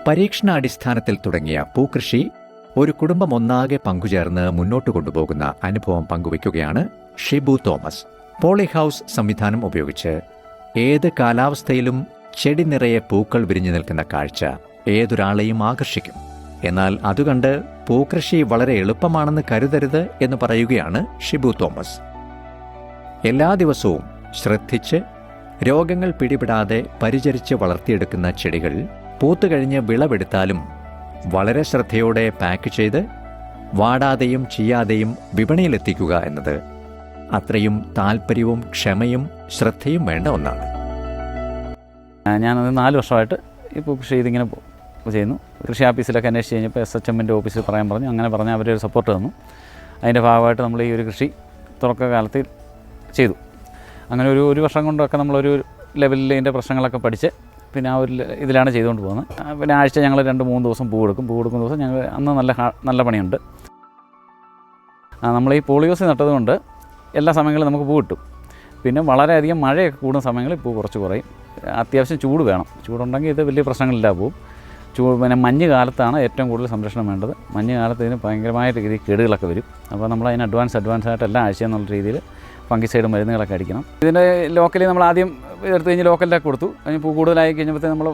പരീക്ഷണാടിസ്ഥാനത്തിൽ തുടങ്ങിയ പൂക്കൃഷി ഒരു കുടുംബം ഒന്നാകെ പങ്കുചേർന്ന് മുന്നോട്ട് കൊണ്ടുപോകുന്ന അനുഭവം പങ്കുവയ്ക്കുകയാണ് ഷിബു തോമസ്. പോളി ഹൗസ് സംവിധാനം ഉപയോഗിച്ച് ഏത് കാലാവസ്ഥയിലും ചെടി നിറയെ പൂക്കൾ വിരിഞ്ഞു നിൽക്കുന്ന കാഴ്ച ഏതൊരാളെയും ആകർഷിക്കും. എന്നാൽ അതുകണ്ട് പൂക്കൃഷി വളരെ എളുപ്പമാണെന്ന് കരുതരുത് എന്ന് പറയുകയാണ് ഷിബു തോമസ്. എല്ലാ ദിവസവും ശ്രദ്ധിച്ച് രോഗങ്ങൾ പിടിപെടാതെ പരിചരിച്ച് വളർത്തിയെടുക്കുന്ന ചെടികൾ പൂത്തുകഴിഞ്ഞ് വിളവെടുത്താലും വളരെ ശ്രദ്ധയോടെ പാക്ക് ചെയ്ത് വാടാതെയും ചീയാതെയും വിപണിയിലെത്തിക്കുക എന്നത് അത്രയും താല്പര്യവും ക്ഷമയും ശ്രദ്ധയും വേണ്ട ഒന്നാണ്. ഞാനത് 4 വർഷമായിട്ട് ഇപ്പോൾ കൃഷി ചെയ്തിങ്ങനെ ചെയ്യുന്നു. കൃഷി ഓഫീസിലൊക്കെ അന്വേഷിച്ച് കഴിഞ്ഞപ്പോൾ SHMൻ്റെ ഓഫീസിൽ പറയാൻ പറഞ്ഞു. അങ്ങനെ പറഞ്ഞ് അവരൊരു സപ്പോർട്ട് തന്നു. അതിൻ്റെ ഭാഗമായിട്ട് നമ്മൾ ഈ ഒരു കൃഷി തുടക്കകാലത്ത് ചെയ്തു. അങ്ങനെ ഒരു വർഷം കൊണ്ടൊക്കെ നമ്മളൊരു ലെവലിൽ ഇതിൻ്റെ പ്രശ്നങ്ങളൊക്കെ പഠിച്ച് പിന്നെ ആ ഒരു ഇതിലാണ് ചെയ്തുകൊണ്ട് പോകുന്നത്. പിന്നെ ആഴ്ച ഞങ്ങൾ 2-3 ദിവസം പൂ കൊടുക്കുന്ന ദിവസം ഞങ്ങൾ അന്ന് നല്ല പണിയുണ്ട്. നമ്മൾ ഈ പോളിയോസ് നട്ടതുകൊണ്ട് എല്ലാ സമയങ്ങളിലും നമുക്ക് പൂ കിട്ടും. പിന്നെ വളരെയധികം മഴയൊക്കെ കൂടുന്ന സമയങ്ങളിൽ പൂ കുറച്ച് കുറയും. അത്യാവശ്യം ചൂട് വേണം. ചൂടുണ്ടെങ്കിൽ ഇത് വലിയ പ്രശ്നങ്ങളില്ല പൂവും. പിന്നെ മഞ്ഞ് കാലത്താണ് ഏറ്റവും കൂടുതൽ സംരക്ഷണം വേണ്ടത്. മഞ്ഞ് കാലത്ത് ഇതിന് ഭയങ്കരമായ രീതിയിൽ കേടുകളൊക്കെ വരും. അപ്പോൾ നമ്മൾ അതിന് അഡ്വാൻസായിട്ട് എല്ലാ ആഴ്ചയും എന്നുള്ള രീതിയിൽ ഫംഗിസൈഡ് മരുന്നുകളൊക്കെ അടിക്കണം. ഇതിൻ്റെ ലോക്കലി നമ്മൾ ആദ്യം എടുത്തു കഴിഞ്ഞ് ലോക്കലിലൊക്കെ കൊടുത്തു. അതിന് പൂ കൂടുതലായി കഴിഞ്ഞപ്പോഴത്തേന് നമ്മൾ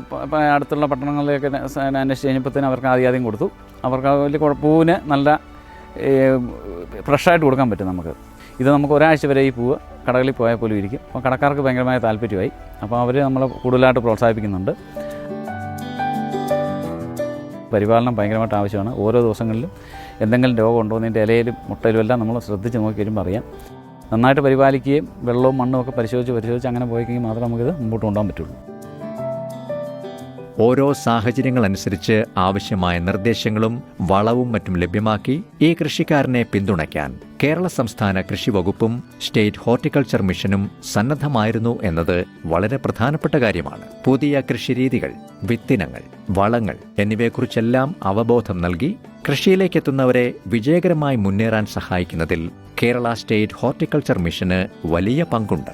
അടുത്തുള്ള പട്ടണങ്ങളിലേക്ക് അന്വേഷിച്ച് കഴിഞ്ഞപ്പോഴത്തേന് അവർക്ക് ആദ്യം കൊടുത്തു. അവർക്ക് വലിയ പൂവിന് നല്ല ഫ്രഷായിട്ട് കൊടുക്കാൻ പറ്റും നമുക്ക്. ഇത് നമുക്ക് ഒരാഴ്ച വരെ ഈ പൂവ് കടകളിൽ പോയാൽ പോലും ഇരിക്കും. അപ്പോൾ കടക്കാർക്ക് ഭയങ്കരമായ താല്പര്യമായി. അപ്പോൾ അവർ നമ്മളെ കൂടുതലായിട്ട് പ്രോത്സാഹിപ്പിക്കുന്നുണ്ട്. പരിപാലനം ഭയങ്കരമായിട്ട് ആവശ്യമാണ്. ഓരോ ദിവസങ്ങളിലും എന്തെങ്കിലും രോഗം ഉണ്ടോ എന്നതിൻ്റെ ഇലയിലും മുട്ടയിലും എല്ലാം നമ്മൾ ശ്രദ്ധിച്ച് നോക്കി വരുമ്പോൾ അറിയാം. നന്നായിട്ട് പരിപാലിക്കുകയും വെള്ളവും മണ്ണും ഒക്കെ പരിശോധിച്ച് അങ്ങനെ പോയിക്കെങ്കിൽ മാത്രമേ നമുക്കിത് മുമ്പോട്ട് കൊണ്ടുപോകാൻ പറ്റുള്ളൂ. ഓരോ സാഹചര്യങ്ങളനുസരിച്ച് ആവശ്യമായ നിർദ്ദേശങ്ങളും വളവും മറ്റും ലഭ്യമാക്കി ഈ കൃഷിക്കാരനെ പിന്തുണയ്ക്കാൻ കേരള സംസ്ഥാന കൃഷി വകുപ്പും സ്റ്റേറ്റ് ഹോർട്ടിക്കൾച്ചർ മിഷനും സന്നദ്ധമായിരുന്നു എന്നത് വളരെ പ്രധാനപ്പെട്ട കാര്യമാണ്. പുതിയ കൃഷിരീതികൾ, വിത്തിനങ്ങൾ, വളങ്ങൾ എന്നിവയെക്കുറിച്ചെല്ലാം അവബോധം നൽകി കൃഷിയിലേക്കെത്തുന്നവരെ വിജയകരമായി മുന്നേറാൻ സഹായിക്കുന്നതിൽ കേരള സ്റ്റേറ്റ് ഹോർട്ടിക്കൾച്ചർ മിഷന് വലിയ പങ്കുണ്ട്.